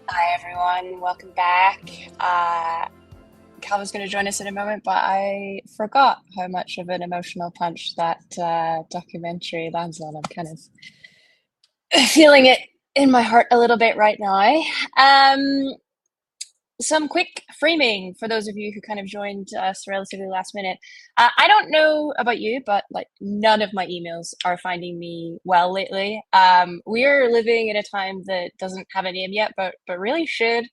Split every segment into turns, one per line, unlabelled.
Hi everyone, welcome back. Calvin's going to join us in a moment, but I forgot how much of an emotional punch that documentary lands on. I'm kind of feeling it in my heart a little bit right now. Um, some quick framing for those of you who kind of joined us relatively last minute. I don't know about you, but like none of my emails are finding me well lately. We're living in a time that doesn't have a name yet, but really should.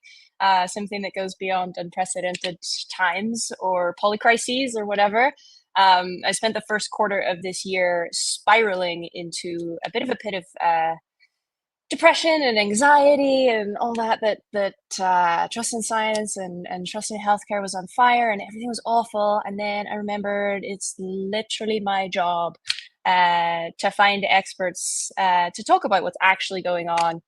Something that goes beyond unprecedented times or polycrises or whatever. I spent the first quarter of this year spiraling into a bit of a pit of depression and anxiety and all that trust in science and trust in healthcare was on fire and everything was awful. And then I remembered it's literally my job to find experts to talk about what's actually going on,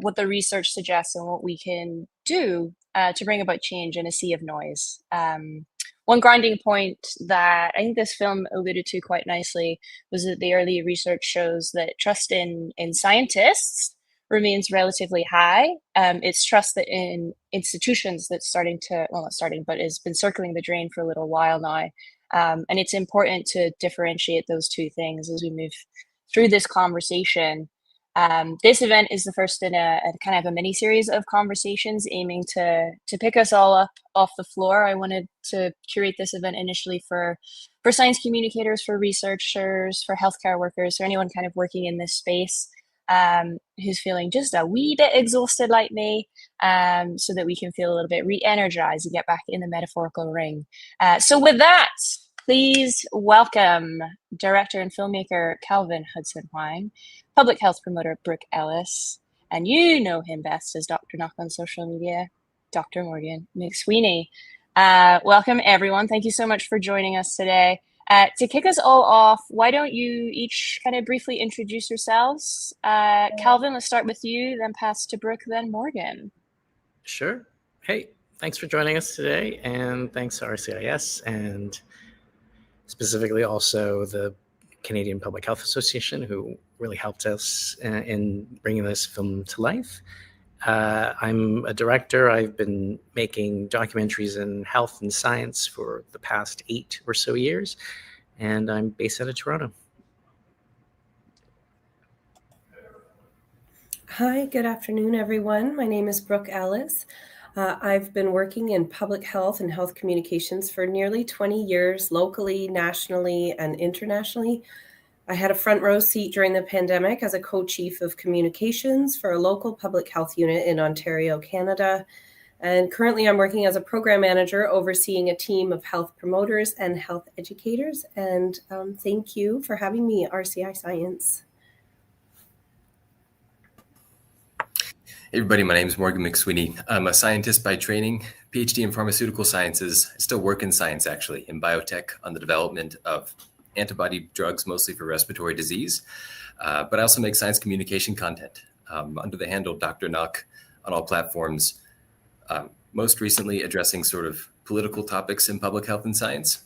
what the research suggests, and what we can do to bring about change in a sea of noise. One grounding point that I think this film alluded to quite nicely was that the early research shows that trust in scientists remains relatively high. It's trust that in institutions that's starting to, well, not starting, but has been circling the drain for a little while now. And it's important to differentiate those two things as we move through this conversation. This event is the first in a kind of a mini series of conversations aiming to pick us all up off the floor. I wanted to curate this event initially for science communicators, for researchers, for healthcare workers, or anyone kind of working in this space who's feeling just a wee bit exhausted like me, so that we can feel a little bit re-energized and get back in the metaphorical ring. So with that, please welcome director and filmmaker Calvin Hudson Huang, public health promoter Brooke Ellis, and you know him best as Dr. Knock on social media, Dr. Morgan McSweeney. Welcome, everyone. Thank you so much for joining us today. To kick us all off, why don't you each kind of briefly introduce yourselves? Calvin, let's start with you, then pass to Brooke, then Morgan.
Sure. Hey, thanks for joining us today, and thanks to RCIS and specifically also the Canadian Public Health Association, who really helped us in bringing this film to life. I'm a director. I've been making documentaries in health and science for the past 8 or so years, and I'm based out of Toronto.
Hi, good afternoon, everyone. My name is Brooke Ellis. I've been working in public health and health communications for nearly 20 years, locally, nationally, and internationally. I had a front row seat during the pandemic as a co-chief of communications for a local public health unit in Ontario, Canada. And currently I'm working as a program manager overseeing a team of health promoters and health educators. And thank you for having me, RCI Science.
Hey everybody, my name is Morgan McSweeney. I'm a scientist by training, PhD in pharmaceutical sciences. I still work in science, actually, in biotech on the development of antibody drugs, mostly for respiratory disease. But I also make science communication content under the handle Dr. Knock on all platforms, most recently addressing sort of political topics in public health and science,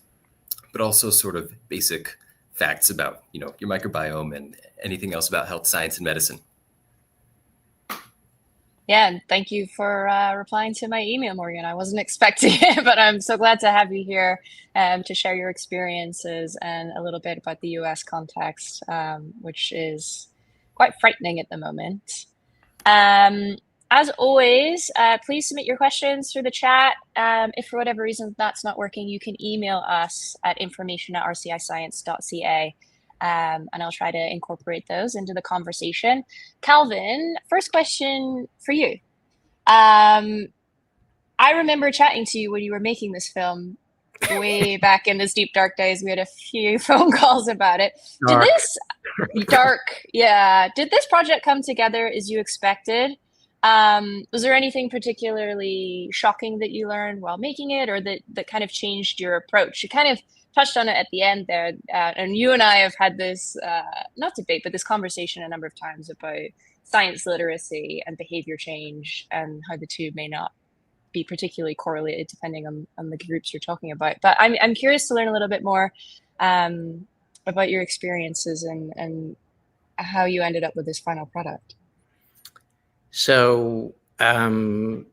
but also sort of basic facts about, your microbiome and anything else about health, science, and medicine.
Yeah, and thank you for replying to my email, Morgan. I wasn't expecting it, but I'm so glad to have you here to share your experiences and a little bit about the US context, which is quite frightening at the moment. As always, please submit your questions through the chat. If for whatever reason that's not working, you can email us at information@rciscience.ca. And I'll try to incorporate those into the conversation. Calvin, first question for you. I remember chatting to you when you were making this film way back in those deep dark days. We had a few phone calls about it. Did this project come together as you expected? Was there anything particularly shocking that you learned while making it, or that kind of changed your approach? You kind of touched on it at the end there, and you and I have had this not debate, but this conversation a number of times about science literacy and behavior change and how the two may not be particularly correlated depending on the groups you're talking about. But I'm curious to learn a little bit more about your experiences and how you ended up with this final product.
So How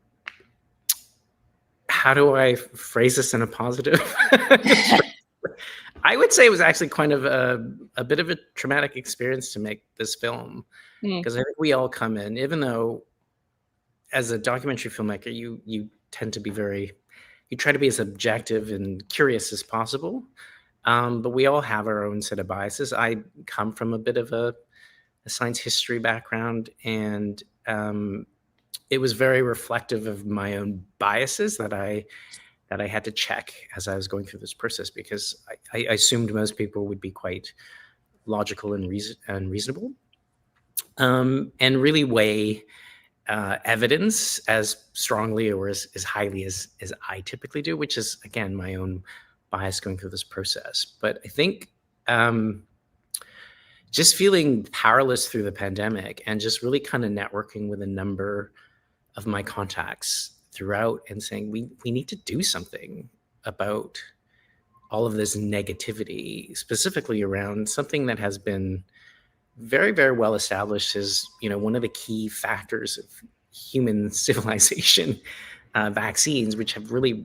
do I phrase this in a positive? I would say it was actually kind of a bit of a traumatic experience to make this film, because I think we all come in, even though as a documentary filmmaker, you tend to be you try to be as objective and curious as possible. But we all have our own set of biases. I come from a bit of a science history background, and it was very reflective of my own biases that I had to check as I was going through this process, because I assumed most people would be quite logical and reasonable, and really weigh evidence as strongly or as highly as I typically do, which is, again, my own bias going through this process. But I think just feeling powerless through the pandemic and just really kind of networking with a number of my contacts throughout and saying, we need to do something about all of this negativity, specifically around something that has been very, very well established as, one of the key factors of human civilization, vaccines, which have really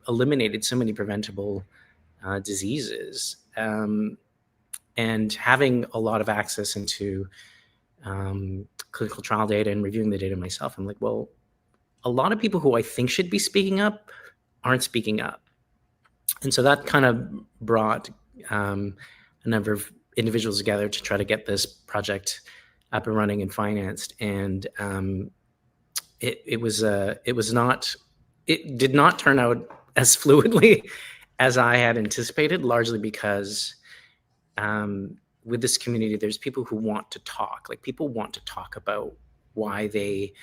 eliminated so many preventable diseases. And having a lot of access into clinical trial data and reviewing the data myself, I'm like, well, a lot of people who I think should be speaking up aren't speaking up. And so that kind of brought a number of individuals together to try to get this project up and running and financed. And it did not turn out as fluidly as I had anticipated, largely because with this community, there's people who want to talk. Like, people want to talk about why they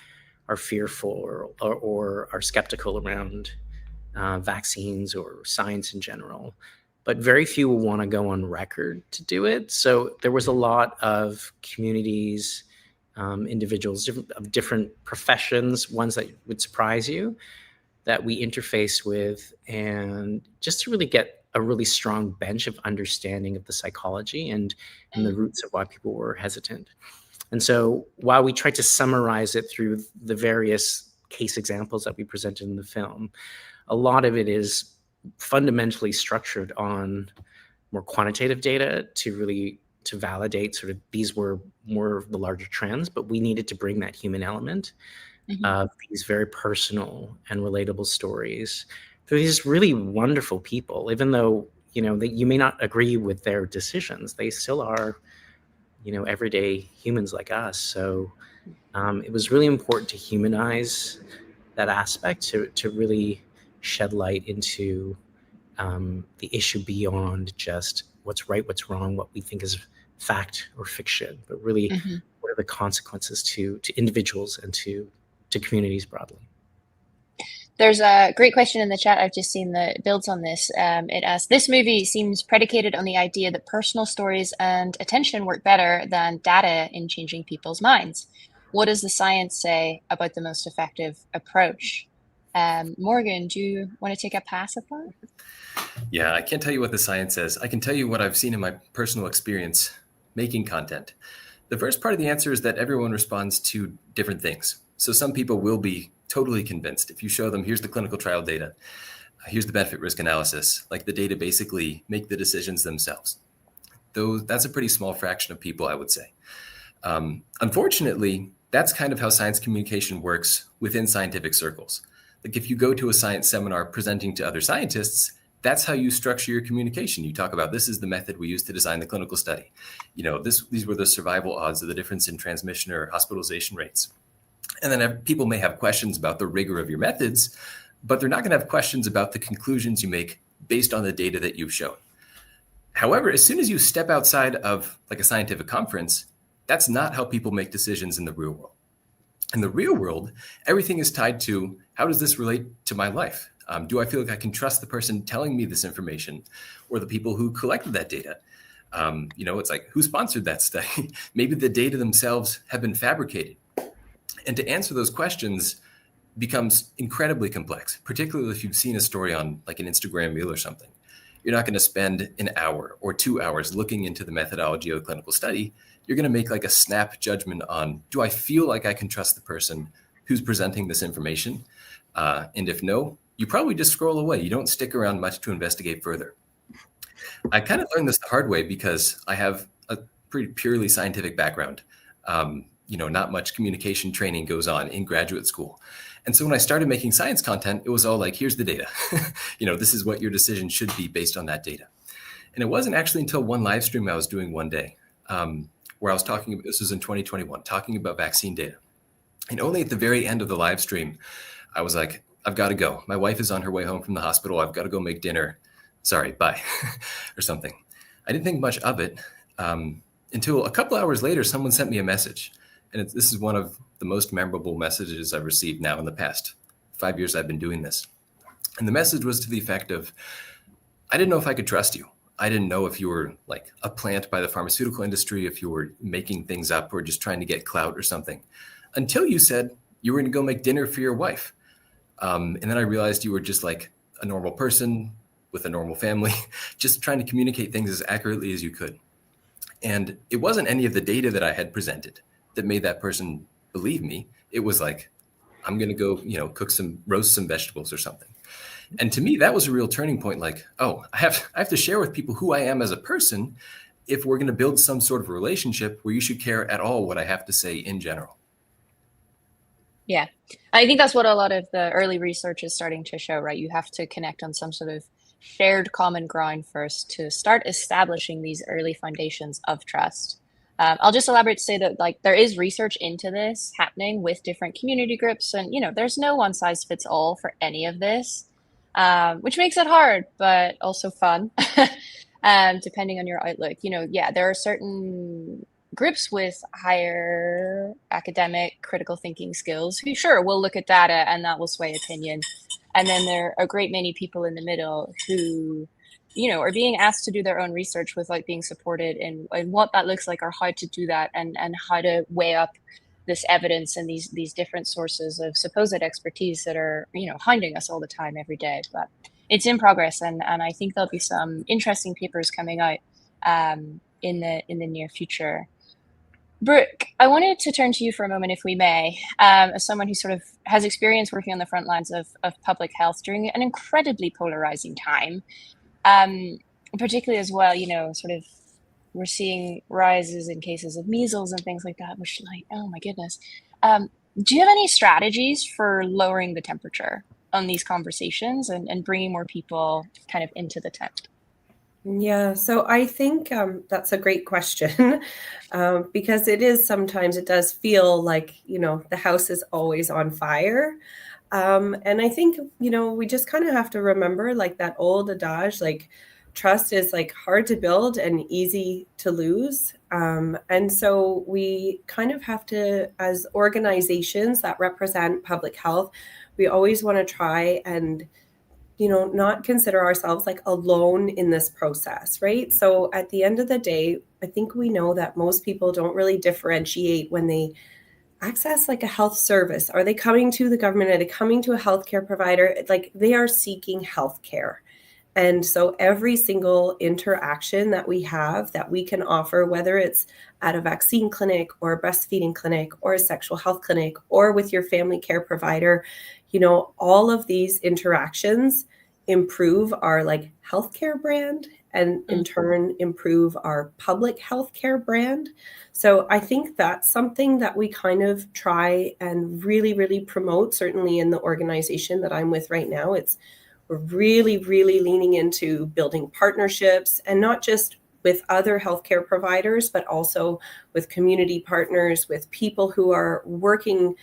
are fearful or are skeptical around vaccines or science in general, but very few will want to go on record to do it. So there was a lot of communities, individuals of different professions, ones that would surprise you, that we interface with, and just to really get a really strong bench of understanding of the psychology and the roots of why people were hesitant. And so while we tried to summarize it through the various case examples that we presented in the film, a lot of it is fundamentally structured on more quantitative data to validate sort of these were more of the larger trends, but we needed to bring that human element of these very personal and relatable stories through these really wonderful people. Even though, that you may not agree with their decisions, they still are, everyday humans like us. So it was really important to humanize that aspect, to really shed light into the issue beyond just what's right, what's wrong, what we think is fact or fiction, but really what are the consequences to individuals and to communities broadly.
There's a great question in the chat I've just seen that builds on this. It asks, this movie seems predicated on the idea that personal stories and attention work better than data in changing people's minds. What does the science say about the most effective approach? Morgan, do you want to take a pass at that?
Yeah, I can't tell you what the science says. I can tell you what I've seen in my personal experience making content. The first part of the answer is that everyone responds to different things. So some people will be totally convinced. If you show them, here's the clinical trial data, here's the benefit risk analysis, like the data basically make the decisions themselves. Though that's a pretty small fraction of people, I would say. Unfortunately, that's kind of how science communication works within scientific circles. Like, if you go to a science seminar presenting to other scientists, that's how you structure your communication. You talk about, this is the method we used to design the clinical study. These were the survival odds of the difference in transmission or hospitalization rates. And then people may have questions about the rigor of your methods, but they're not going to have questions about the conclusions you make based on the data that you've shown. However, as soon as you step outside of like a scientific conference, that's not how people make decisions in the real world. In the real world, everything is tied to, how does this relate to my life? Do I feel like I can trust the person telling me this information, or the people who collected that data? It's like, who sponsored that study? Maybe the data themselves have been fabricated. And to answer those questions becomes incredibly complex, particularly if you've seen a story on like an Instagram reel or something. You're not going to spend an hour or 2 hours looking into the methodology of a clinical study. You're going to make like a snap judgment on, do I feel like I can trust the person who's presenting this information? And if no, you probably just scroll away. You don't stick around much to investigate further. I kind of learned this the hard way because I have a pretty purely scientific background. Not much communication training goes on in graduate school. And so when I started making science content, it was all like, here's the data. This is what your decision should be based on that data. And it wasn't actually until one live stream I was doing one day where I was talking about, this was in 2021, talking about vaccine data. And only at the very end of the live stream, I was like, I've got to go. My wife is on her way home from the hospital. I've got to go make dinner. Sorry, bye, or something. I didn't think much of it until a couple hours later, someone sent me a message. And this is one of the most memorable messages I've received now in the past 5 years I've been doing this. And the message was to the effect of, I didn't know if I could trust you. I didn't know if you were like a plant by the pharmaceutical industry, if you were making things up or just trying to get clout or something, until you said you were going to go make dinner for your wife. And then I realized you were just like a normal person with a normal family, just trying to communicate things as accurately as you could. And it wasn't any of the data that I had presented that made that person believe me. It was like, I'm going to go, roast some vegetables or something. And to me, that was a real turning point. Like, oh, I have to share with people who I am as a person if we're going to build some sort of relationship where you should care at all what I have to say in general.
Yeah, I think that's what a lot of the early research is starting to show, right? You have to connect on some sort of shared common ground first to start establishing these early foundations of trust. I'll just elaborate to say that there is research into this happening with different community groups, and there's no one size fits all for any of this, which makes it hard, but also fun, depending on your outlook. There are certain groups with higher academic critical thinking skills who sure will look at data and that will sway opinion. And then there are a great many people in the middle who, are being asked to do their own research with being supported in what that looks like or how to do that and how to weigh up this evidence and these different sources of supposed expertise that are, hounding us all the time every day. But it's in progress. And I think there'll be some interesting papers coming out in the near future. Brooke, I wanted to turn to you for a moment, if we may, as someone who sort of has experience working on the front lines of public health during an incredibly polarizing time, particularly as well, sort of we're seeing rises in cases of measles and things like that, which oh my goodness. Do you have any strategies for lowering the temperature on these conversations and bringing more people kind of into the tent?
Yeah, so I think that's a great question because it does feel like, the house is always on fire. And I think, we just kind of have to remember that old adage, trust is hard to build and easy to lose. And so we kind of have to, as organizations that represent public health, we always want to try and not consider ourselves alone in this process, right? So at the end of the day, I think we know that most people don't really differentiate when they access a health service. Are they coming to the government? Are they coming to a healthcare provider? They are seeking healthcare. And so every single interaction that we have that we can offer, whether it's at a vaccine clinic or a breastfeeding clinic or a sexual health clinic or with your family care provider, all of these interactions improve our healthcare brand and in turn improve our public healthcare brand. So I think that's something that we kind of try and really, really promote, certainly in the organization that I'm with right now. We're really, really leaning into building partnerships, and not just with other healthcare providers, but also with community partners, with people who are working,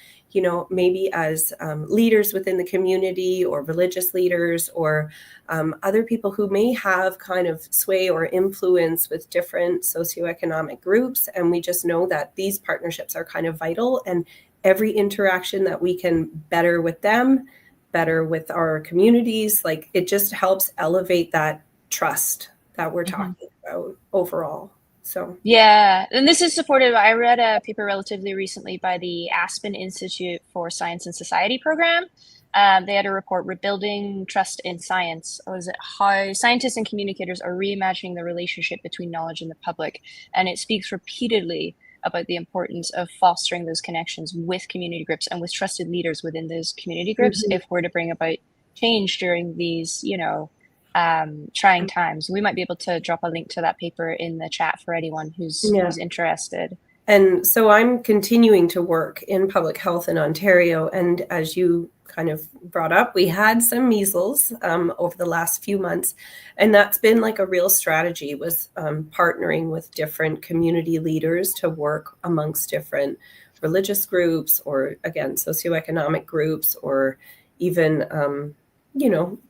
maybe as leaders within the community or religious leaders or other people who may have kind of sway or influence with different socioeconomic groups. And we just know that these partnerships are kind of vital, and every interaction that we can better with them, better with our communities, it just helps elevate that trust that we're talking about overall. So
yeah, and this is supported. I read a paper relatively recently by the Aspen Institute for Science and Society program. They had a report, Rebuilding Trust in Science. Was it how scientists and communicators are reimagining the relationship between knowledge and the public? And it speaks repeatedly about the importance of fostering those connections with community groups and with trusted leaders within those community groups if we're to bring about change during these, trying times. We might be able to drop a link to that paper in the chat for anyone who's interested.
And so I'm continuing to work in public health in Ontario. And as you kind of brought up, we had some measles over the last few months. And that's been like a real strategy, was partnering with different community leaders to work amongst different religious groups, or again, socioeconomic groups, or even,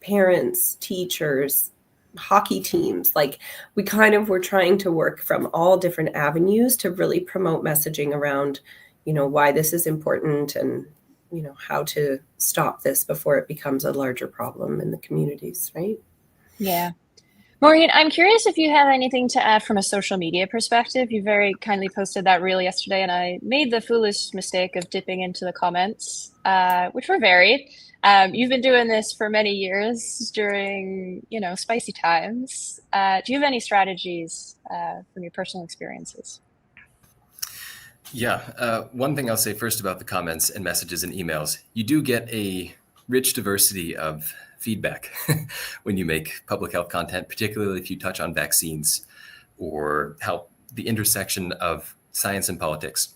parents, teachers, hockey teams. Like, we kind of were trying to work from all different avenues to really promote messaging around, why this is important, and, how to stop this before it becomes a larger problem in the communities, right?
Yeah. Maureen, I'm curious if you have anything to add from a social media perspective. You very kindly posted that reel yesterday, and I made the foolish mistake of dipping into the comments, which were varied. You've been doing this for many years during, spicy times. Do you have any strategies from your personal experiences?
Yeah. One thing I'll say first about the comments and messages and emails, you do get a rich diversity of feedback when you make public health content, particularly if you touch on vaccines or help the intersection of science and politics.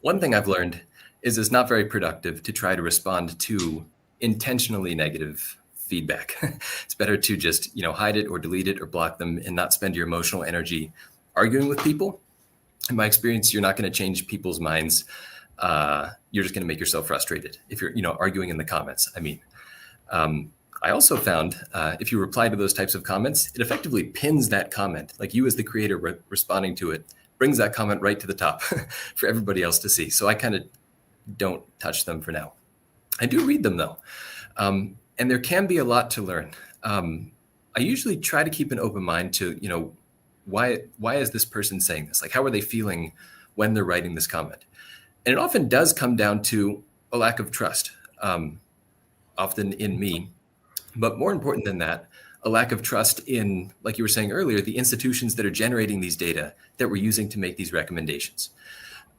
One thing I've learned is it's not very productive to try to respond to intentionally negative feedback. It's better to just, hide it or delete it or block them and not spend your emotional energy arguing with people. In my experience, you're not going to change people's minds. You're just going to make yourself frustrated if you're, arguing in the comments. I also found if you reply to those types of comments, it effectively pins that comment. Like, you as the creator responding to it brings that comment right to the top for everybody else to see. So I kind of don't touch them for now. I do read them though. And there can be a lot to learn. I usually try to keep an open mind to, why is this person saying this? Like, how are they feeling when they're writing this comment? And it often does come down to a lack of trust, often in me. But more important than that, a lack of trust in, like you were saying earlier, the institutions that are generating these data that we're using to make these recommendations.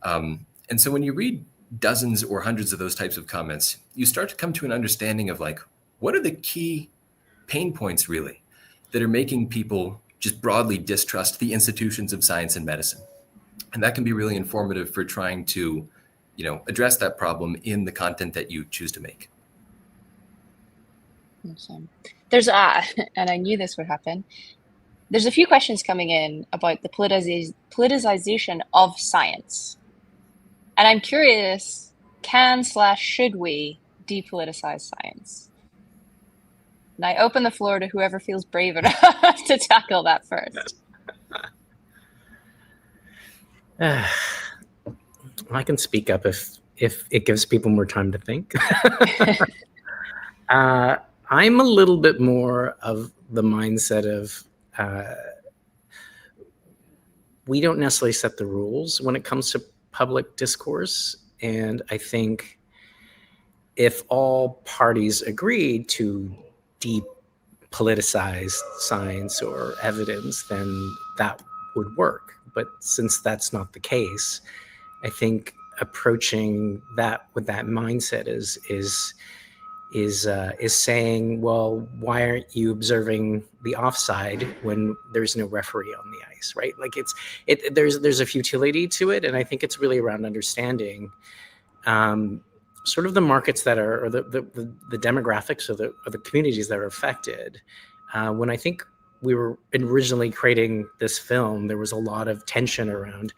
And so when you read dozens or hundreds of those types of comments, you start to come to an understanding of, like, what are the key pain points really that are making people just broadly distrust the institutions of science and medicine. And that can be really informative for trying to, address that problem in the content that you choose to make.
Awesome. There's and I knew this would happen. There's a few questions coming in about the politicization of science. And I'm curious, should we depoliticize science? And I open the floor to whoever feels brave enough to tackle that first.
I can speak up if it gives people more time to think. I'm a little bit more of the mindset of we don't necessarily set the rules when it comes to public discourse. And I think if all parties agreed to depoliticize science or evidence, then that would work. But since that's not the case, I think approaching that with that mindset is saying, well, why aren't you observing the offside when there's no referee on the ice, right? Like, there's a futility to it, and I think it's really around understanding sort of the markets that are, or the demographics of the communities that are affected. When I think we were originally creating this film, there was a lot of tension around,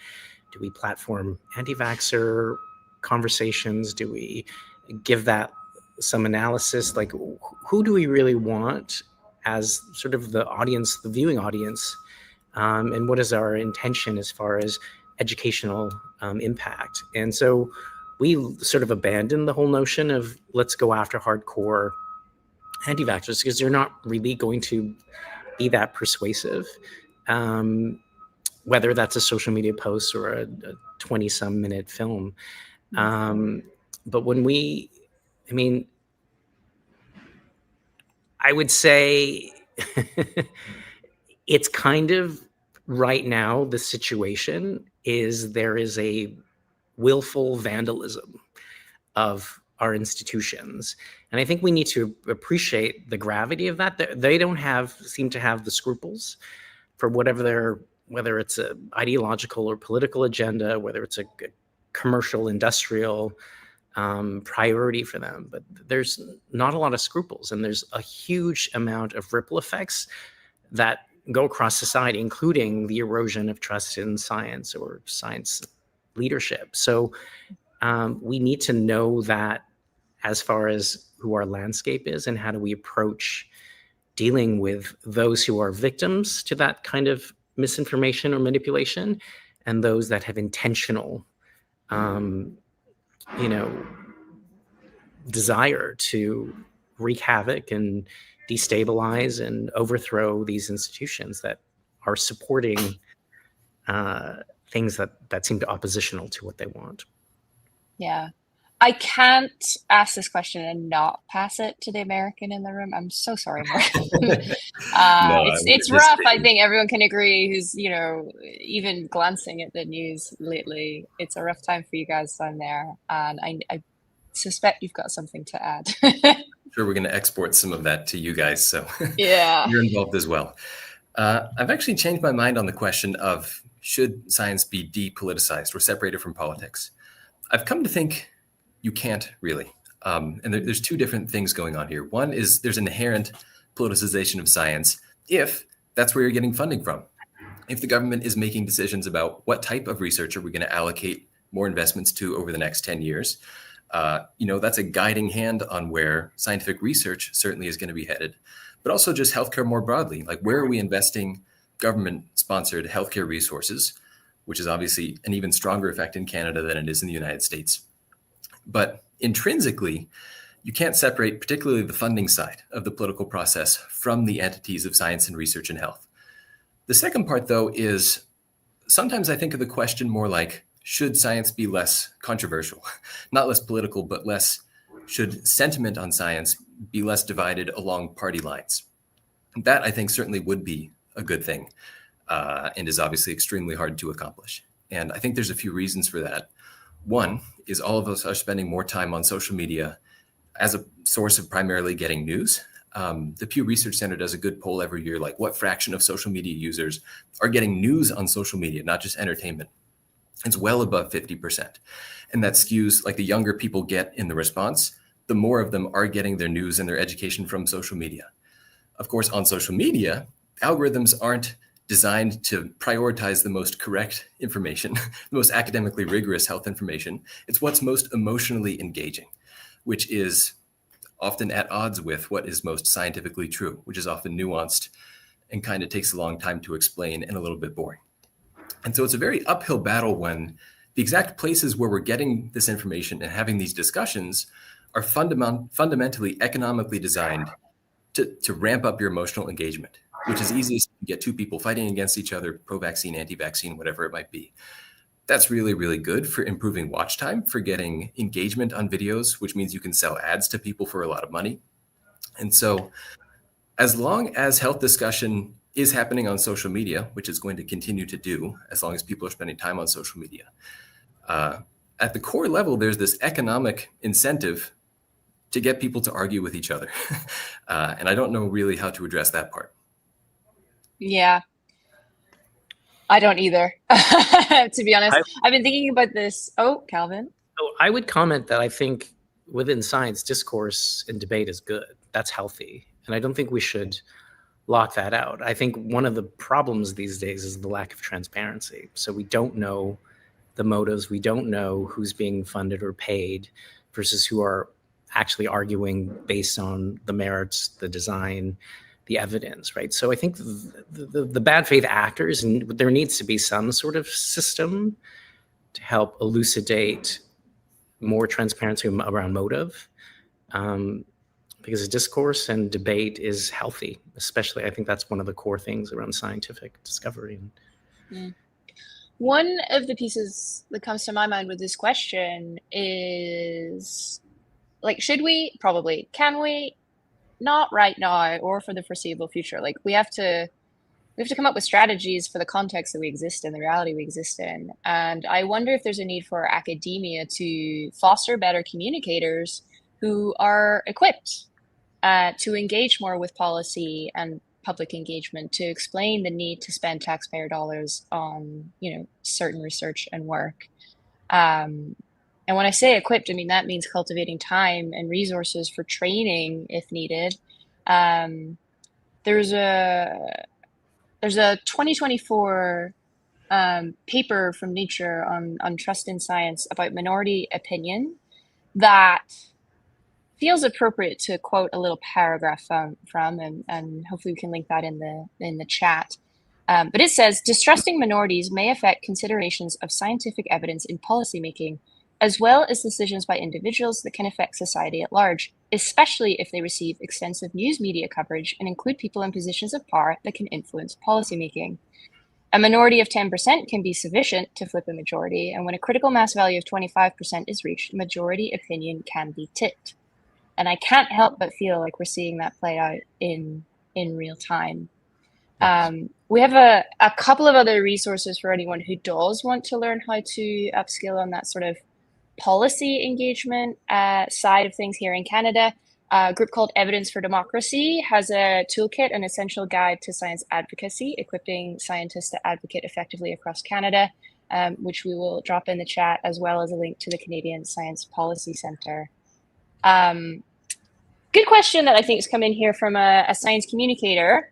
do we platform anti-vaxxer conversations? Do we give that some analysis? Like, who do we really want as sort of the audience, the viewing audience? And what is our intention as far as educational impact? And so we sort of abandoned the whole notion of let's go after hardcore anti-vaxxers, because they're not really going to be that persuasive, whether that's a social media post or a 20-some minute film. But when I would say it's kind of right now, the situation is there is a willful vandalism of our institutions. And I think we need to appreciate the gravity of that. They don't seem to have the scruples for whether it's an ideological or political agenda, whether it's a commercial, industrial priority for them. But there's not a lot of scruples, and there's a huge amount of ripple effects that go across society, including the erosion of trust in science or science leadership. So we need to know that as far as who our landscape is and how do we approach dealing with those who are victims to that kind of misinformation or manipulation, and those that have intentional, desire to wreak havoc and destabilize and overthrow these institutions that are supporting things that seem to oppositional to what they want.
Yeah. I can't ask this question and not pass it to the American in the room. I'm so sorry, Morgan. It's rough. I think everyone can agree who's, even glancing at the news lately. It's a rough time for you guys down there. And I suspect you've got something to add.
Sure, we're going to export some of that to you guys. So
yeah,
you're involved as well. I've actually changed my mind on the question of should science be depoliticized or separated from politics. I've come to think you can't really. And there's two different things going on here. One is there's an inherent politicization of science if that's where you're getting funding from. If the government is making decisions about what type of research are we going to allocate more investments to over the next 10 years, that's a guiding hand on where scientific research certainly is going to be headed, but also just healthcare more broadly. Like, where are we investing government-sponsored healthcare resources, which is obviously an even stronger effect in Canada than it is in the United States. But intrinsically, you can't separate particularly the funding side of the political process from the entities of science and research and health. The second part, though, is sometimes I think of the question more like, should science be less controversial? Not less political, but should sentiment on science be less divided along party lines? That, I think, certainly would be a good thing, and is obviously extremely hard to accomplish. And I think there's a few reasons for that. One is all of us are spending more time on social media as a source of primarily getting news. The Pew Research Center does a good poll every year, like what fraction of social media users are getting news on social media, not just entertainment. It's well above 50%. And that skews, like, the younger people get in the response, the more of them are getting their news and their education from social media. Of course, on social media, algorithms aren't designed to prioritize the most correct information, the most academically rigorous health information. It's what's most emotionally engaging, which is often at odds with what is most scientifically true, which is often nuanced and kind of takes a long time to explain and a little bit boring. And so it's a very uphill battle when the exact places where we're getting this information and having these discussions are fundamentally economically designed to ramp up your emotional engagement, which is easiest to get two people fighting against each other, pro-vaccine, anti-vaccine, whatever it might be. That's really, really good for improving watch time, for getting engagement on videos, which means you can sell ads to people for a lot of money. And so as long as health discussion is happening on social media, which is going to continue to do as long as people are spending time on social media, at the core level, there's this economic incentive to get people to argue with each other. And I don't know really how to address that part.
Yeah, I don't either, to be honest. I've been thinking about this. Oh, Calvin.
Oh, I would comment that I think within science, discourse and debate is good. That's healthy. And I don't think we should lock that out. I think one of the problems these days is the lack of transparency. So we don't know the motives. We don't know who's being funded or paid versus who are actually arguing based on the merits, the design, the evidence, right? So I think the bad faith actors, and there needs to be some sort of system to help elucidate more transparency around motive, because discourse and debate is healthy, especially I think that's one of the core things around scientific discovery.
Mm. One of the pieces that comes to my mind with this question is, like, can we, not right now or for the foreseeable future, like, we have to we have to come up with strategies for the context that we exist in, the reality we exist in. And I wonder if there's a need for academia to foster better communicators who are equipped to engage more with policy and public engagement, to explain the need to spend taxpayer dollars on, certain research and work. And when I say equipped, I mean, that means cultivating time and resources for training if needed. There's a 2024 paper from Nature on trust in science about minority opinion that feels appropriate to quote a little paragraph from and hopefully we can link that in the chat. But it says, distrusting minorities may affect considerations of scientific evidence in policymaking, as well as decisions by individuals that can affect society at large, especially if they receive extensive news media coverage and include people in positions of power that can influence policymaking. A minority of 10% can be sufficient to flip a majority, and when a critical mass value of 25% is reached, majority opinion can be tipped. And I can't help but feel like we're seeing that play out in real time. We have a couple of other resources for anyone who does want to learn how to upskill on that sort of policy engagement side of things here in Canada. A group called Evidence for Democracy has a toolkit, an essential guide to science advocacy, equipping scientists to advocate effectively across Canada, which we will drop in the chat, as well as a link to the Canadian Science Policy Centre. Good question that I think has come in here from a science communicator.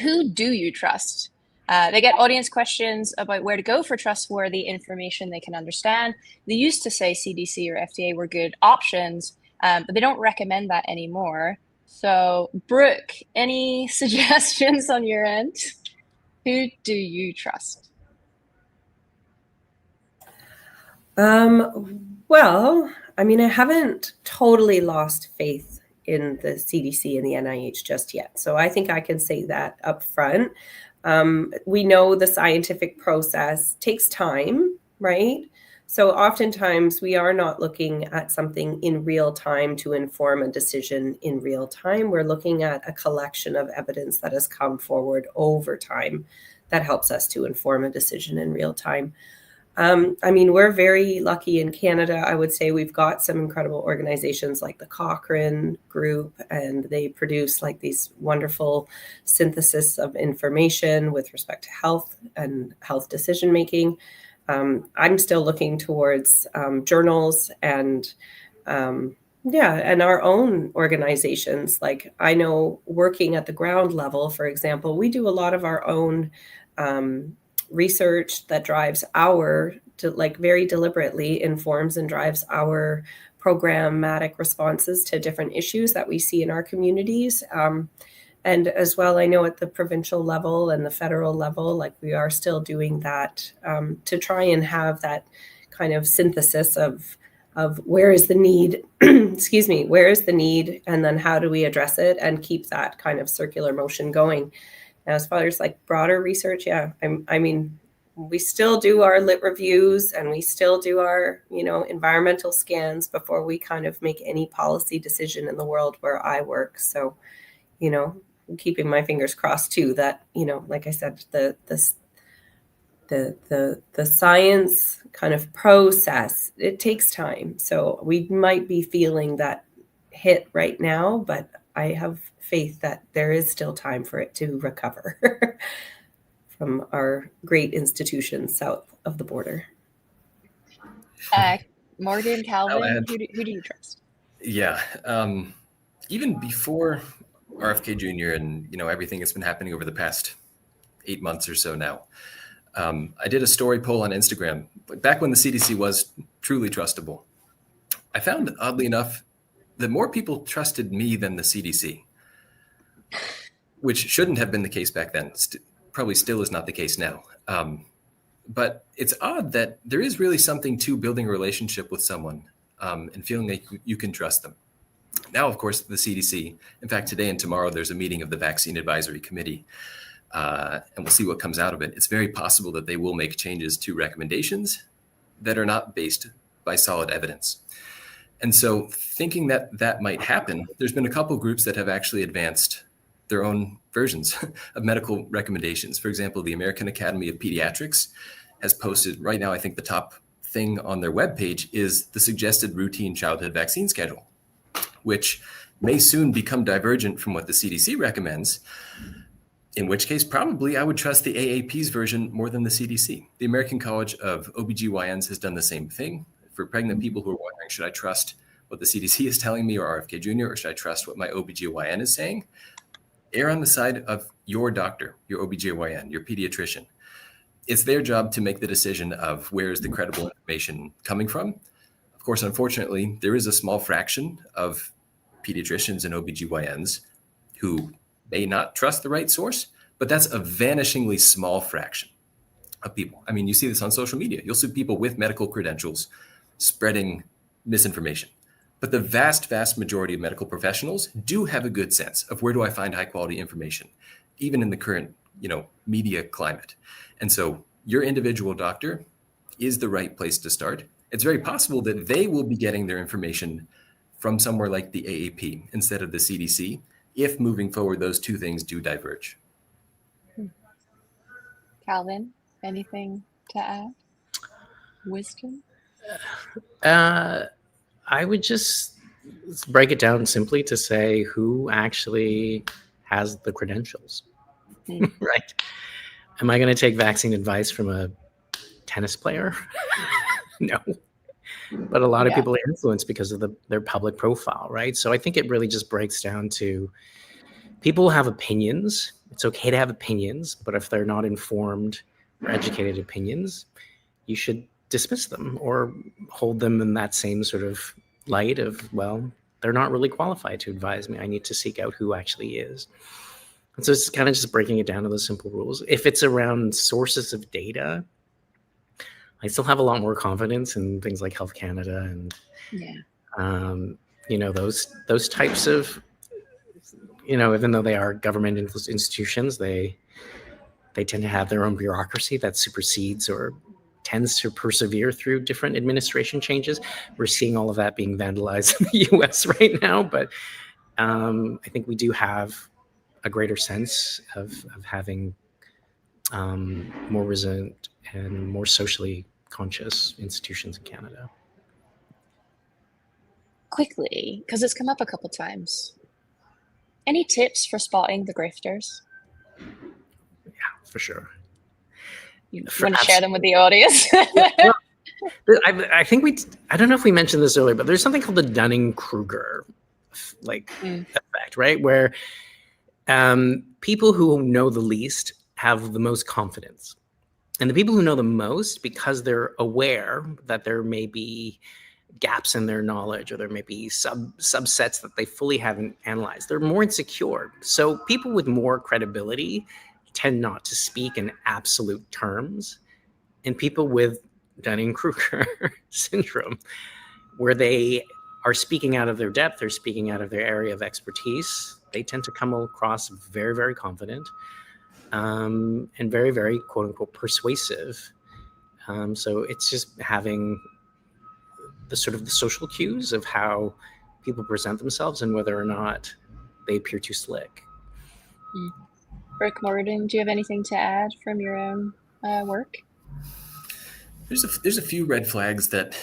Who do you trust? They get audience questions about where to go for trustworthy information they can understand. They used to say CDC or FDA were good options, but they don't recommend that anymore. So, Brooke, any suggestions on your end? Who do you trust?
Well, I mean, I haven't totally lost faith in the CDC and the NIH just yet. So I think I can say that up front. We know the scientific process takes time, right? So oftentimes we are not looking at something in real time to inform a decision in real time. We're looking at a collection of evidence that has come forward over time that helps us to inform a decision in real time. I mean, we're very lucky in Canada. I would say we've got some incredible organizations like the Cochrane Group, and they produce like these wonderful synthesis of information with respect to health and health decision making. I'm still looking towards journals and and our own organizations. Like I know working at the ground level, for example, we do a lot of our own research that drives very deliberately informs and drives our programmatic responses to different issues that we see in our communities. And as well, I know at the provincial level and the federal level, like we are still doing that to try and have that kind of synthesis of where is the need, where is the need, and then how do we address it and keep that kind of circular motion going. As far as like broader research, I mean, we still do our lit reviews and we still do our, environmental scans before we kind of make any policy decision in the world where I work. So, keeping my fingers crossed too that, like I said, the science kind of process, it takes time. So we might be feeling that hit right now, but I have faith that there is still time for it to recover from our great institutions south of the border.
Morgan, Calvin, who do you trust?
Yeah. Even before RFK Jr. and, everything that's been happening over the past 8 months or so now, I did a story poll on Instagram back when the CDC was truly trustable. I found, oddly enough, that more people trusted me than the CDC, which shouldn't have been the case back then. Probably still is not the case now. But it's odd that there is really something to building a relationship with someone and feeling like you can trust them. Now, of course, the CDC, in fact, today and tomorrow, there's a meeting of the Vaccine Advisory Committee, and we'll see what comes out of it. It's very possible that they will make changes to recommendations that are not based by solid evidence. And so thinking that that might happen, there's been a couple groups that have actually advanced their own versions of medical recommendations. For example, the American Academy of Pediatrics has posted right now, I think the top thing on their webpage is the suggested routine childhood vaccine schedule, which may soon become divergent from what the CDC recommends, in which case probably I would trust the AAP's version more than the CDC. The American College of OBGYNs has done the same thing. For pregnant people who are wondering, should I trust what the CDC is telling me or RFK Jr., or should I trust what my OBGYN is saying? Err on the side of your doctor, your OBGYN, your pediatrician. It's their job to make the decision of where is the credible information coming from. Of course, unfortunately, there is a small fraction of pediatricians and OBGYNs who may not trust the right source, but that's a vanishingly small fraction of people. I mean, you see this on social media. You'll see people with medical credentials spreading misinformation. But the vast, vast majority of medical professionals do have a good sense of where do I find high quality information, even in the current, media climate. And so your individual doctor is the right place to start. It's very possible that they will be getting their information from somewhere like the AAP instead of the CDC, if moving forward, those two things do diverge.
Calvin, anything to add? Wisdom?
I would just break it down simply to say who actually has the credentials, right? Am I going to take vaccine advice from a tennis player? No. But a lot of people are influenced because of their public profile, right? So I think it really just breaks down to people have opinions. It's okay to have opinions, but if they're not informed or educated opinions, you should dismiss them or hold them in that same sort of light of, well, they're not really qualified to advise me. I need to seek out who actually is. And so it's kind of just breaking it down to those simple rules. If it's around sources of data, I still have a lot more confidence in things like Health Canada and, those types of, even though they are government institutions, they tend to have their own bureaucracy that supersedes or tends to persevere through different administration changes. We're seeing all of that being vandalized in the US right now, but I think we do have a greater sense of having more resilient and more socially conscious institutions in Canada.
Quickly, because it's come up a couple times. Any tips for spotting the grifters?
Yeah, for sure.
You want to share them with the audience?
I think I don't know if we mentioned this earlier, but there's something called the Dunning-Kruger effect, right? Where people who know the least have the most confidence. And the people who know the most, because they're aware that there may be gaps in their knowledge or there may be subsets that they fully haven't analyzed, they're more insecure. So people with more credibility tend not to speak in absolute terms. And people with Dunning-Kruger syndrome, where they are speaking out of their depth, they're speaking out of their area of expertise, they tend to come across very, very confident and very, very, quote unquote, persuasive. So it's just having the sort of the social cues of how people present themselves and whether or not they appear too slick.
Brooke Morgan, do you have anything to add from your own work?
There's a few red flags that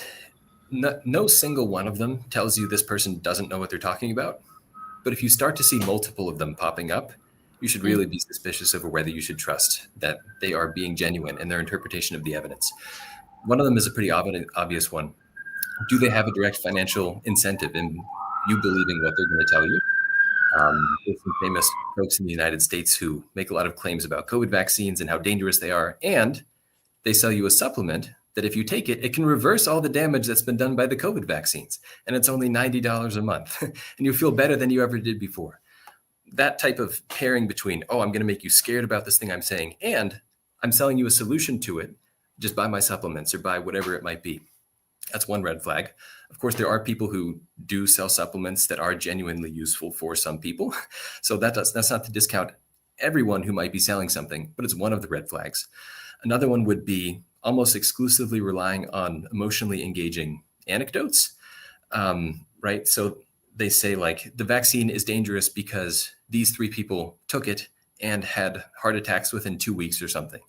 no single one of them tells you this person doesn't know what they're talking about. But if you start to see multiple of them popping up, you should really be suspicious over whether you should trust that they are being genuine in their interpretation of the evidence. One of them is a pretty obvious one. Do they have a direct financial incentive in you believing what they're going to tell you? There's some famous folks in the United States who make a lot of claims about COVID vaccines and how dangerous they are. And they sell you a supplement that if you take it, it can reverse all the damage that's been done by the COVID vaccines. And it's only $90 a month. And you feel better than you ever did before. That type of pairing between, I'm going to make you scared about this thing I'm saying, and I'm selling you a solution to it, just buy my supplements or buy whatever it might be. That's one red flag. Of course, there are people who do sell supplements that are genuinely useful for some people. So that's not to discount everyone who might be selling something, but it's one of the red flags. Another one would be almost exclusively relying on emotionally engaging anecdotes, right? So they say like the vaccine is dangerous because these 3 people took it and had heart attacks within 2 weeks or something.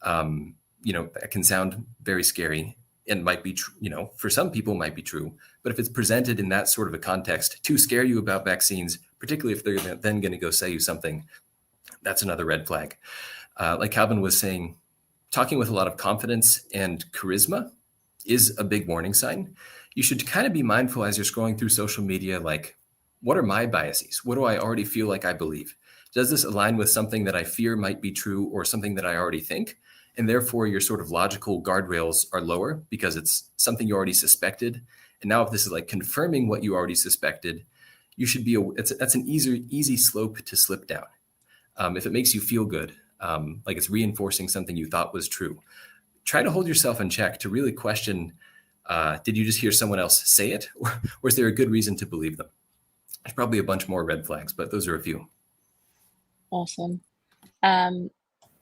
That can sound very scary and might be true, for some people might be true. But if it's presented in that sort of a context to scare you about vaccines, particularly if they're then going to go say you something, that's another red flag. Like Calvin was saying, talking with a lot of confidence and charisma is a big warning sign. You should kind of be mindful as you're scrolling through social media, like, what are my biases? What do I already feel like I believe? Does this align with something that I fear might be true or something that I already think? And therefore your sort of logical guardrails are lower because it's something you already suspected. And now if this is like confirming what you already suspected, you should be, that's an easy slope to slip down. If it makes you feel good, like it's reinforcing something you thought was true, try to hold yourself in check to really question, did you just hear someone else say it? Or is there a good reason to believe them? There's probably a bunch more red flags, but those are a few.
Awesome.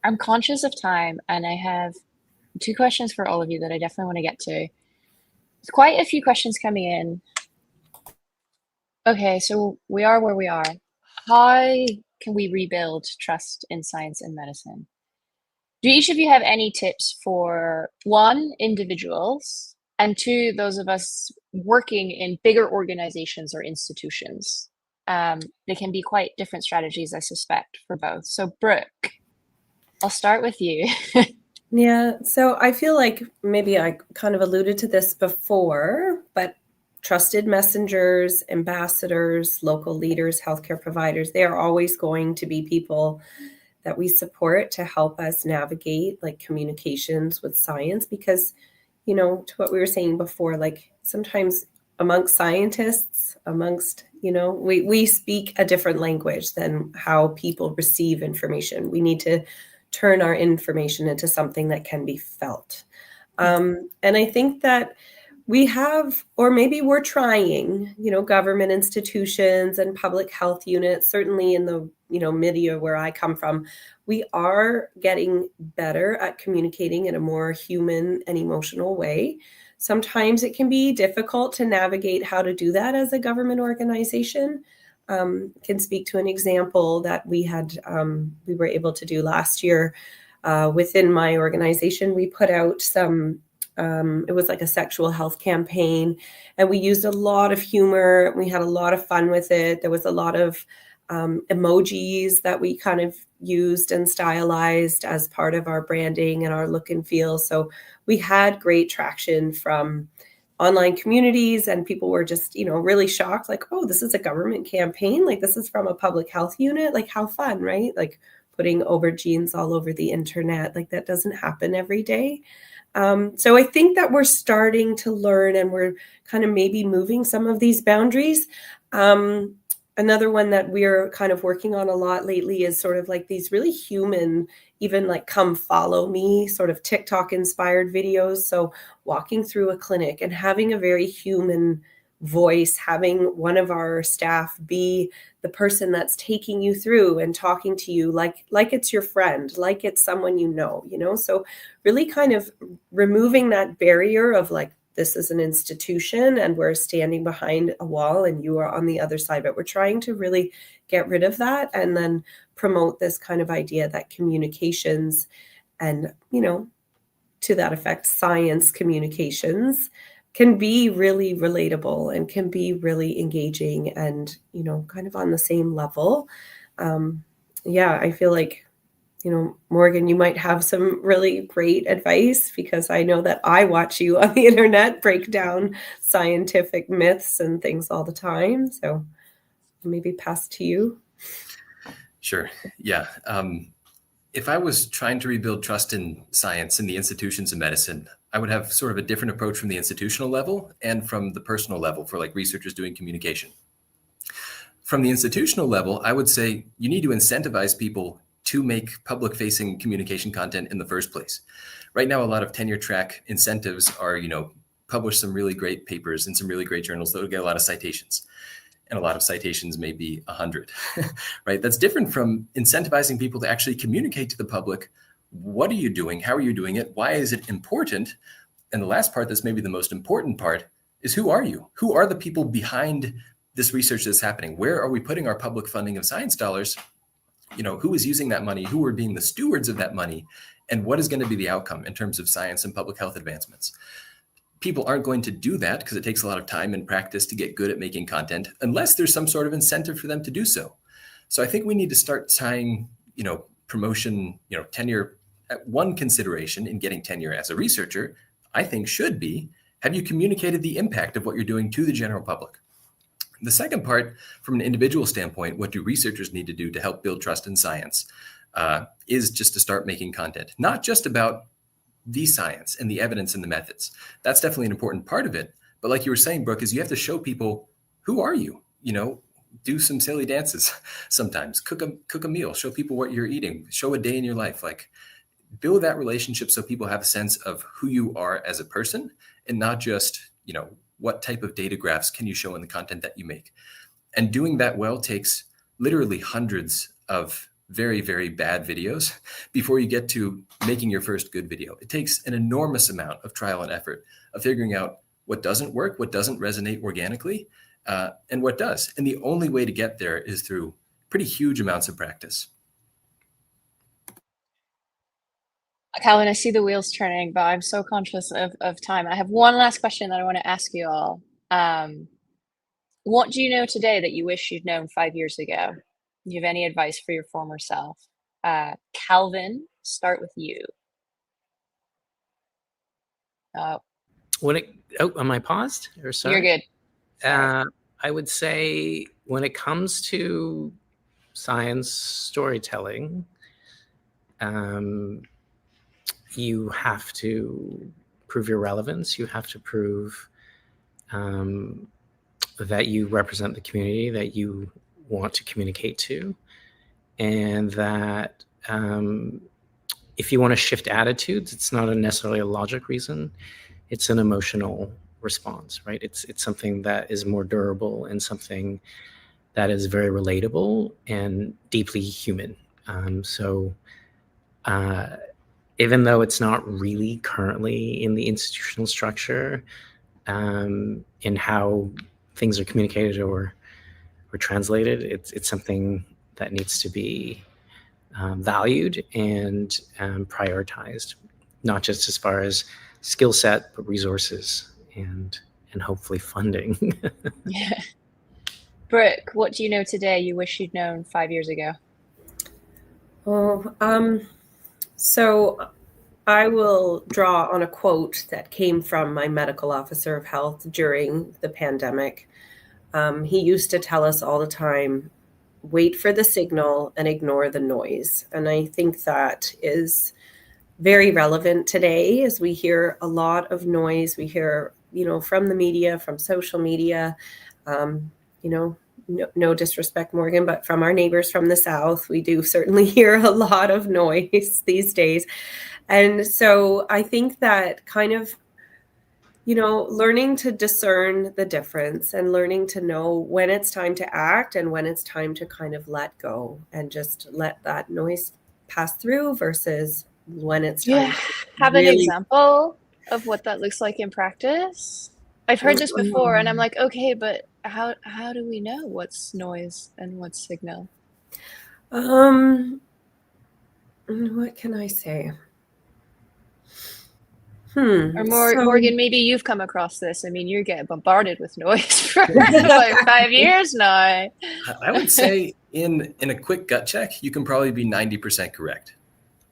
I'm conscious of time, and I have 2 questions for all of you that I definitely want to get to. There's quite a few questions coming in. Okay, so we are where we are. How can we rebuild trust in science and medicine? Do each of you have any tips for, 1, individuals, and 2, those of us working in bigger organizations or institutions? They can be quite different strategies, I suspect, for both. So Brooke, I'll start with you.
Yeah, so I feel like maybe I kind of alluded to this before, but trusted messengers, ambassadors, local leaders, healthcare providers, they are always going to be people that we support to help us navigate like communications with science, because, to what we were saying before, like sometimes amongst scientists, we speak a different language than how people receive information. We need to turn our information into something that can be felt. And I think that we have, or maybe we're trying, government institutions and public health units, certainly in the, media where I come from, we are getting better at communicating in a more human and emotional way. Sometimes it can be difficult to navigate how to do that as a government organization. Can speak to an example that we were able to do last year within my organization. We put out some, it was like a sexual health campaign, and we used a lot of humor. We had a lot of fun with it. There was a lot of emojis that we kind of used and stylized as part of our branding and our look and feel. So we had great traction from online communities, and people were just, really shocked, like, oh, this is a government campaign. Like, this is from a public health unit. Like, how fun, right? Like putting aubergines all over the internet. Like, that doesn't happen every day. So I think that we're starting to learn, and we're kind of maybe moving some of these boundaries. Another one that we're kind of working on a lot lately is sort of like these really human, even like come follow me sort of TikTok inspired videos. So walking through a clinic and having a very human voice, having one of our staff be the person that's taking you through and talking to you like it's your friend, like it's someone so really kind of removing that barrier of like, this is an institution and we're standing behind a wall and you are on the other side. But we're trying to really get rid of that and then promote this kind of idea that communications and, to that effect, science communications can be really relatable and can be really engaging and, kind of on the same level. I feel like, Morgan, you might have some really great advice, because I know that I watch you on the internet break down scientific myths and things all the time. So maybe pass to you.
Sure. Yeah. If I was trying to rebuild trust in science in the institutions of medicine, I would have sort of a different approach from the institutional level and from the personal level for like researchers doing communication. From the institutional level, I would say you need to incentivize people to make public-facing communication content in the first place. Right now, a lot of tenure track incentives are, publish some really great papers in some really great journals that will get a lot of citations. And a lot of citations may be 100, right? That's different from incentivizing people to actually communicate to the public. What are you doing? How are you doing it? Why is it important? And the last part, that's maybe the most important part, is who are you? Who are the people behind this research that's happening? Where are we putting our public funding of science dollars? Who is using that money? Who are being the stewards of that money? And what is going to be the outcome in terms of science and public health advancements? People aren't going to do that because it takes a lot of time and practice to get good at making content, unless there's some sort of incentive for them to do so. So I think we need to start tying, promotion, tenure. One consideration in getting tenure as a researcher, I think, should be, have you communicated the impact of what you're doing to the general public? The second part, from an individual standpoint, what do researchers need to do to help build trust in science, is just to start making content, not just about the science and the evidence and the methods. That's definitely an important part of it. But like you were saying, Brooke, is you have to show people, who are you? Do some silly dances sometimes, cook a meal, show people what you're eating, show a day in your life, like build that relationship so people have a sense of who you are as a person, and not just, what type of data graphs can you show in the content that you make. And doing that well takes literally hundreds of very, very bad videos before you get to making your first good video. It takes an enormous amount of trial and effort of figuring out what doesn't work, what doesn't resonate organically, and what does. And the only way to get there is through pretty huge amounts of practice.
Calvin, I see the wheels turning, but I'm so conscious of time. I have one last question that I want to ask you all. What do you know today that you wish you'd known 5 years ago? Do you have any advice for your former self? Calvin, start with you.
Am I paused? Or sorry?
You're good.
I would say when it comes to science storytelling, you have to prove your relevance. You have to prove that you represent the community that you want to communicate to, and that if you want to shift attitudes, it's not necessarily a logic reason, it's an emotional response, right? It's something that is more durable and something that is very relatable and deeply human. So even though it's not really currently in the institutional structure, in how things are communicated or translated, it's something that needs to be valued and prioritized, not just as far as skill set, but resources and hopefully funding.
Yeah. Brooke, what do you know today you wish you'd known 5 years ago?
So I will draw on a quote that came from my medical officer of health during the pandemic. He used to tell us all the time, wait for the signal and ignore the noise. And I think that is very relevant today, as we hear a lot of noise. We hear, from the media, from social media, no disrespect, Morgan, but from our neighbors from the South, we do certainly hear a lot of noise these days. And so I think that kind of, learning to discern the difference and learning to know when it's time to act and when it's time to kind of let go and just let that noise pass through versus when it's time.
Yeah. Have an example of what that looks like in practice? I've heard this before and I'm like, okay, but how do we know what's noise and what's signal?
What can I say?
Or Morgan, maybe you've come across this. I mean, you're getting bombarded with noise for about 5 years now.
I would say in a quick gut check, you can probably be 90% correct.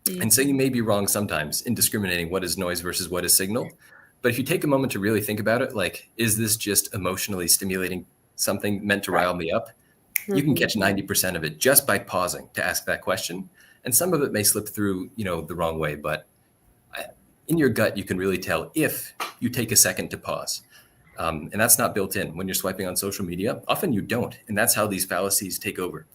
Mm-hmm. And so you may be wrong sometimes in discriminating what is noise versus what is signal. But if you take a moment to really think about it, like, is this just emotionally stimulating something meant to rile me up? Mm-hmm. You can catch 90% of it just by pausing to ask that question. And some of it may slip through, the wrong way, but in your gut, you can really tell if you take a second to pause. And that's not built in when you're swiping on social media. Often you don't. And that's how these fallacies take over,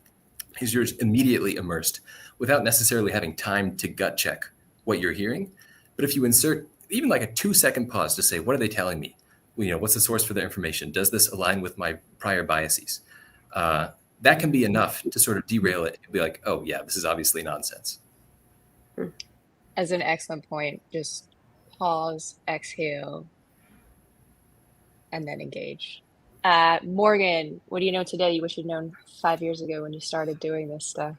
is you're immediately immersed without necessarily having time to gut check what you're hearing. But if you insert even like a 2-second pause to say, what are they telling me? What's the source for their information? Does this align with my prior biases? That can be enough to sort of derail it and be like, oh yeah, this is obviously nonsense.
As an excellent point, just pause, exhale, and then engage. Morgan, what do you know today you wish you'd known 5 years ago when you started doing this stuff?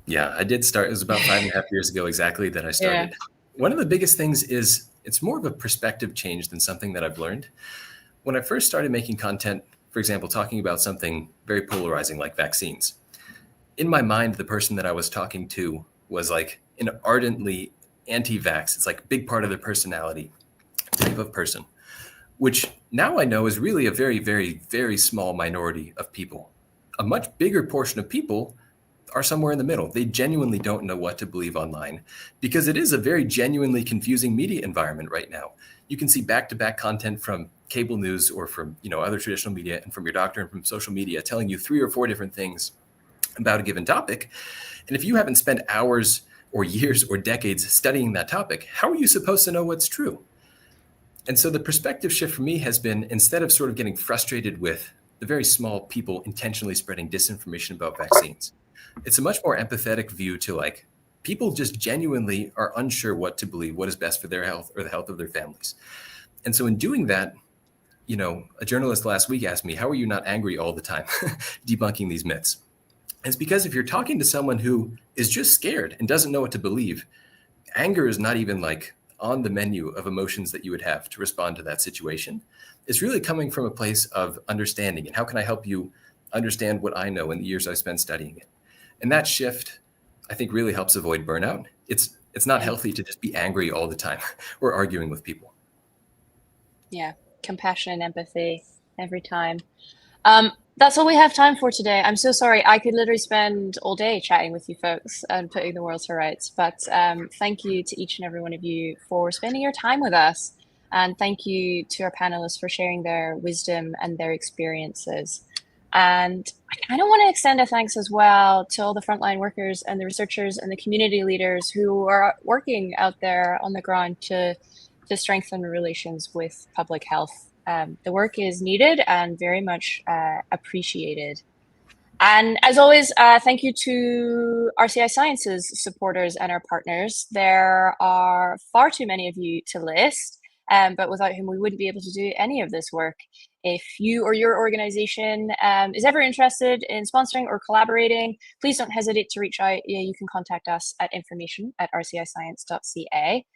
Yeah, I did start. It was about 5.5 years ago exactly that I
Yeah.
started. One of the biggest things is it's more of a perspective change than something that I've learned. When I first started making content, for example, talking about something very polarizing like vaccines, in my mind, the person that I was talking to was like an ardently anti-vax. It's like a big part of their personality type of person, which now I know is really a very, very, very small minority of people. A much bigger portion of people are somewhere in the middle. They genuinely don't know what to believe online because it is a very genuinely confusing media environment right now. You can see back-to-back content from cable news or from other traditional media and from your doctor and from social media telling you 3 or 4 different things about a given topic. And if you haven't spent hours or years or decades studying that topic, how are you supposed to know what's true? And so the perspective shift for me has been, instead of sort of getting frustrated with the very small people intentionally spreading disinformation about vaccines, it's a much more empathetic view to like people just genuinely are unsure what to believe, what is best for their health or the health of their families. And so in doing that, a journalist last week asked me, how are you not angry all the time debunking these myths? And it's because if you're talking to someone who is just scared and doesn't know what to believe, anger is not even like on the menu of emotions that you would have to respond to that situation. It's really coming from a place of understanding. And how can I help you understand what I know in the years I've spent studying it? And that shift, I think, really helps avoid burnout. It's not healthy to just be angry all the time or arguing with people.
Yeah, compassion and empathy every time. That's all we have time for today. I'm so sorry. I could literally spend all day chatting with you folks and putting the world to rights. But thank you to each and every one of you for spending your time with us. And thank you to our panelists for sharing their wisdom and their experiences. And I kind of want to extend a thanks as well to all the frontline workers and the researchers and the community leaders who are working out there on the ground to strengthen relations with public health. The work is needed and very much appreciated. And as always, thank you to RCI Science's supporters and our partners. There are far too many of you to list, but without whom we wouldn't be able to do any of this work. If you or your organization is ever interested in sponsoring or collaborating, please don't hesitate to reach out. You can contact us at information@rciscience.ca.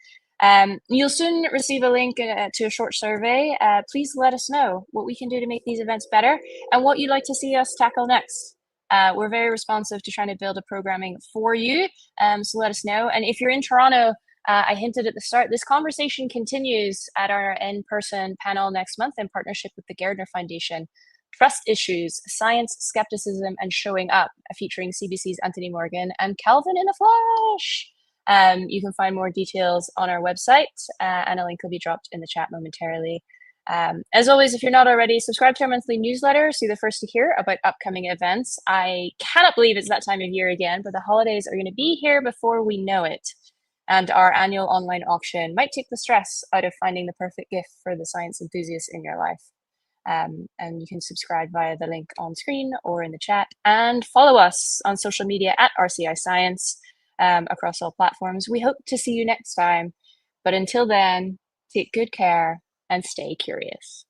You'll soon receive a link to a short survey. Please let us know what we can do to make these events better and what you'd like to see us tackle next. We're very responsive to trying to build a programming for you, so let us know. And if you're in Toronto, I hinted at the start, this conversation continues at our in-person panel next month in partnership with the Gairdner Foundation. Trust Issues, Science, Skepticism, and Showing Up, featuring CBC's Anthony Morgan and Calvin in the Flesh. You can find more details on our website, and a link will be dropped in the chat momentarily. As always, if you're not already, subscribe to our monthly newsletter so you're the first to hear about upcoming events. I cannot believe it's that time of year again, but the holidays are going to be here before we know it. And our annual online auction might take the stress out of finding the perfect gift for the science enthusiasts in your life. And you can subscribe via the link on screen or in the chat, and follow us on social media at RCI Science. Across all platforms. We hope to see you next time. But until then, take good care and stay curious.